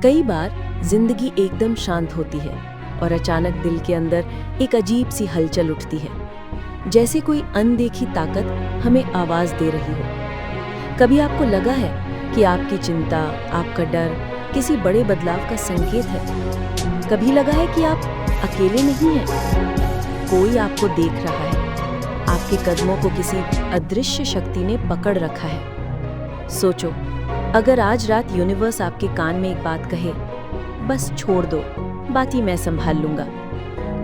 कई बार जिंदगी एकदम शांत होती है और अचानक दिल के अंदर एक अजीब सी हलचल उठती है, जैसे कोई अनदेखी ताकत हमें आवाज दे रही हो। कभी आपको लगा है कि आपकी चिंता, आपका डर किसी बड़े बदलाव का संकेत है। कभी लगा है कि आप अकेले नहीं हैं, कोई आपको देख रहा है, आपके कदमों को किसी अदृश्य शक्ति ने पकड़ रखा है। सोचो, अगर आज रात यूनिवर्स आपके कान में एक बात कहे, बस छोड़ दो, बाकी मैं संभाल लूंगा,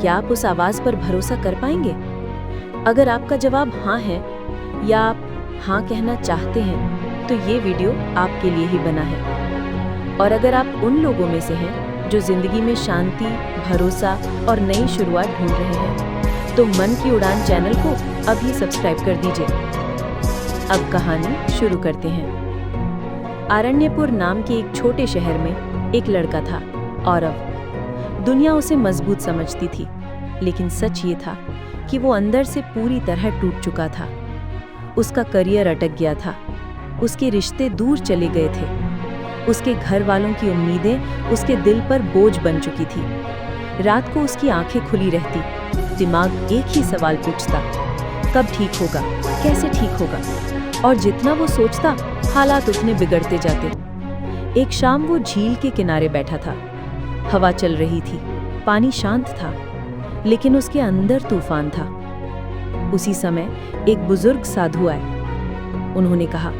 क्या आप उस आवाज पर भरोसा कर पाएंगे? अगर आपका जवाब हाँ है या आप हाँ कहना चाहते हैं, तो ये वीडियो आपके लिए ही बना है। और अगर आप उन लोगों में से हैं जो जिंदगी में शांति, भरोसा और नई शुरुआत ढूंढ रहे हैं, तो मन की उड़ान चैनल को अभी सब्सक्राइब कर दीजिए। अब कहानी शुरू करते हैं। आरण्यपुर नाम के एक छोटे शहर में एक लड़का था, औरव। दुनिया उसे मजबूत समझती थी, लेकिन सच ये था कि वो अंदर से पूरी तरह टूट चुका था। उसका करियर अटक गया था, उसके रिश्ते दूर चले गए थे, उसके घर वालों की उम्मीदें उसके दिल पर बोझ बन चुकी थी। रात को उसकी आंखें खुली रहती, दिमाग एक ही सवाल पूछता, कब ठीक होगा, कैसे ठीक होगा? और जितना वो सोचता, हालात उतने बिगड़ते जाते। एक शाम वो झील के किनारे बैठा था, हवा चल रही थी, पानी शांत था, लेकिन उसके अंदर तूफान था। उसी समय एक बुजुर्ग साधु आए। उन्होंने कहा,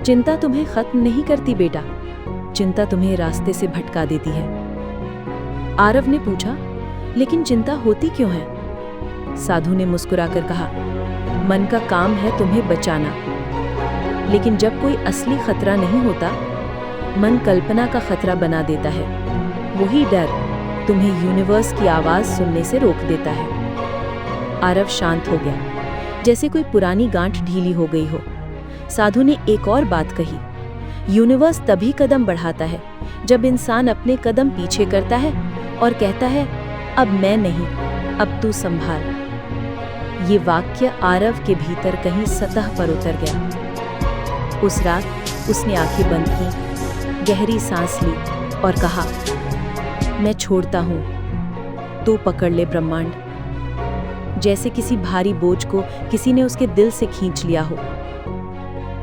चिंता तुम्हें खत्म नहीं करती बेटा, चिंता तुम्हें रास्ते से भटका देती है। आरव ने पूछा, लेकिन चिंता होती क्यों है? साधु ने मुस्कुराकर कहा, मन का काम है तुम्हें बचाना, लेकिन जब कोई असली खतरा नहीं होता, मन कल्पना का खतरा बना देता है। वही डर तुम्हें यूनिवर्स की आवाज सुनने से रोक देता है। आरव शांत हो गया, जैसे कोई पुरानी गांठ ढीली हो गई हो। साधु ने एक और बात कही, यूनिवर्स तभी कदम बढ़ाता है जब इंसान अपने कदम पीछे करता है और कहता है, अब मैं नहीं, अब तू संभाल। ये वाक्य आरव के भीतर कहीं सतह पर उतर गया। उस रात उसने आंखें बंद की, गहरी सांस ली और कहा, मैं छोड़ता हूं, तू पकड़ ले ब्रह्मांड। जैसे किसी भारी बोझ को किसी ने उसके दिल से खींच लिया हो।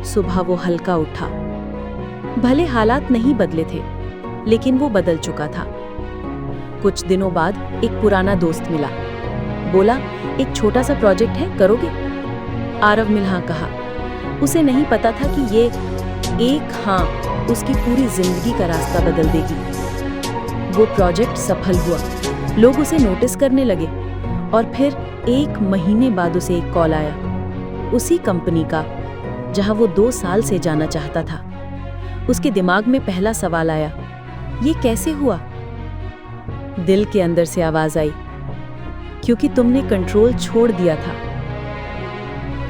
सुबह वो हल्का उठा। भले हालात नहीं बदले थे, लेकिन वो बदल चुका था। कुछ दिनों बाद एक पुराना दोस्त मिला, बोला, एक छोटा सा प्रोजेक्ट है, करोगे? आरव मिलहा कहा। उसे नहीं पता था कि ये एक हाँ उसकी पूरी जिंदगी का रास्ता बदल देगी। वो प्रोजेक्ट सफल हुआ, लोग उसे नोटिस करने लगे, और फिर 1 महीने बाद उसे एक कॉल आया, उसी कंपनी का जहां वो 2 साल से जाना चाहता था। उसके दिमाग में पहला सवाल आया, ये कैसे हुआ? दिल के अंदर से आवाज आई, क्योंकि तुमने कंट्रोल छोड़ दिया था।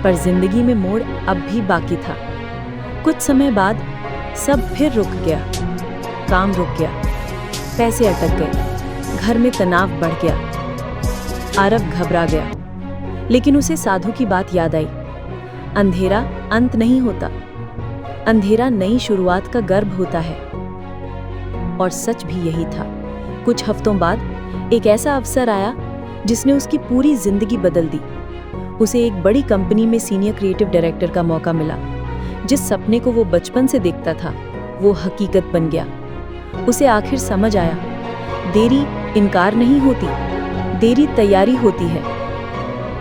पर जिंदगी में मोड़ अब भी बाकी था। कुछ समय बाद सब फिर रुक गया, काम रुक गया, पैसे अटक गए, घर में तनाव बढ़ गया। आरव घबरा गया, लेकिन उसे साधु की बात याद आई, अंधेरा अंत नहीं होता, अंधेरा नई शुरुआत का गर्भ होता है। और सच भी यही था। कुछ हफ्तों बाद एक ऐसा अवसर आया जिसने उसकी पूरी जिंदगी बदल दी। उसे एक बड़ी कंपनी में सीनियर क्रिएटिव डायरेक्टर का मौका मिला। जिस सपने को वो बचपन से देखता था, वो हकीकत बन गया। उसे आखिर समझ आया, देरी इनकार नहीं होती, देरी तैयारी होती है।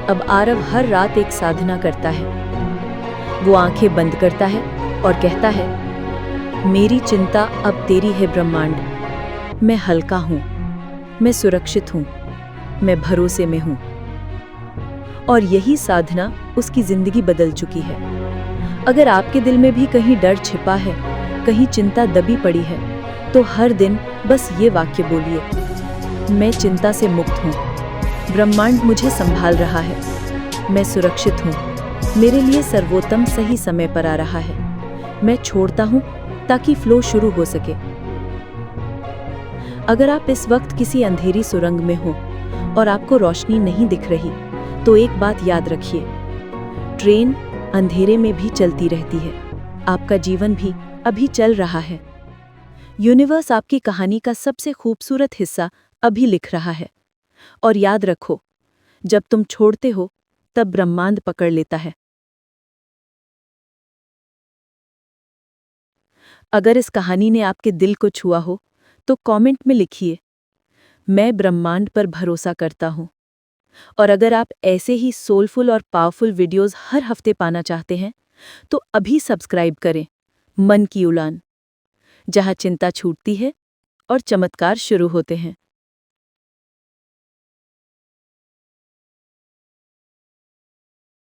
अब आरव हर रात एक साधना करता है। वो आंखें बंद करता है और कहता है, मेरी चिंता अब तेरी है ब्रह्मांड, मैं हल्का हूं, मैं सुरक्षित हूं, मैं भरोसे में हूं। और यही साधना उसकी जिंदगी बदल चुकी है। अगर आपके दिल में भी कहीं डर छिपा है, कहीं चिंता दबी पड़ी है, तो हर दिन बस ये वाक्य बोलिए, मैं चिंता से मुक्त हूं, ब्रह्मांड मुझे संभाल रहा है, मैं सुरक्षित हूं, मेरे लिए सर्वोत्तम सही समय पर आ रहा है, मैं छोड़ता हूं ताकि फ्लो शुरू हो सके। अगर आप इस वक्त किसी अंधेरी सुरंग में हो और आपको रोशनी नहीं दिख रही, तो एक बात याद रखिए, ट्रेन अंधेरे में भी चलती रहती है, आपका जीवन भी अभी चल रहा है। यूनिवर्स आपकी कहानी का सबसे खूबसूरत हिस्सा अभी लिख रहा है। और याद रखो, जब तुम छोड़ते हो, तब ब्रह्मांड पकड़ लेता है। अगर इस कहानी ने आपके दिल को छुआ हो, तो कमेंट में लिखिए, मैं ब्रह्मांड पर भरोसा करता हूँ। और अगर आप ऐसे ही सोलफुल और पावरफुल वीडियोस हर हफ्ते पाना चाहते हैं, तो अभी सब्सक्राइब करें मन की उड़ान, जहाँ चिंता छूटती है और चमत्कार शुरू होते हैं।